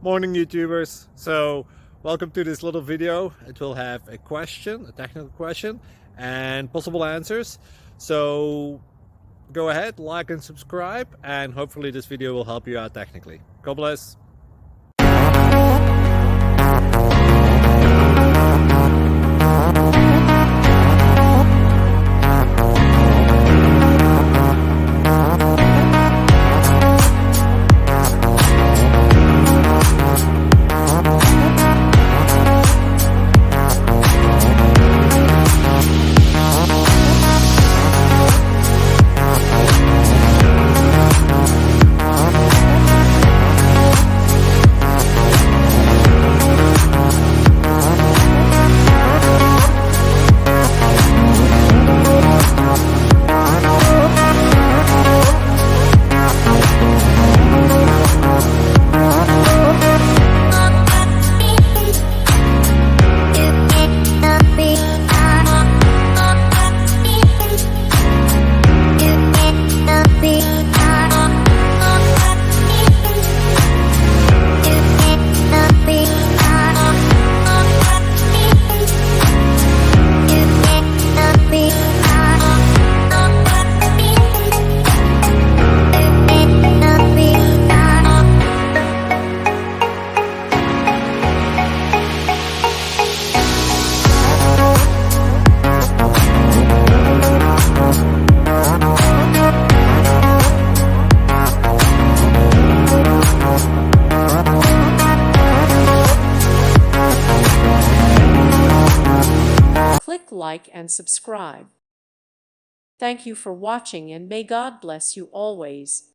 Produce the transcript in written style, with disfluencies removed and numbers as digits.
Morning YouTubers. So welcome to this little video. It will have a question, a technical question, and possible answers. So go ahead, like and subscribe, and hopefully this video will help you out technically. God bless. Click like and subscribe. Thank you for watching, and may God bless you always.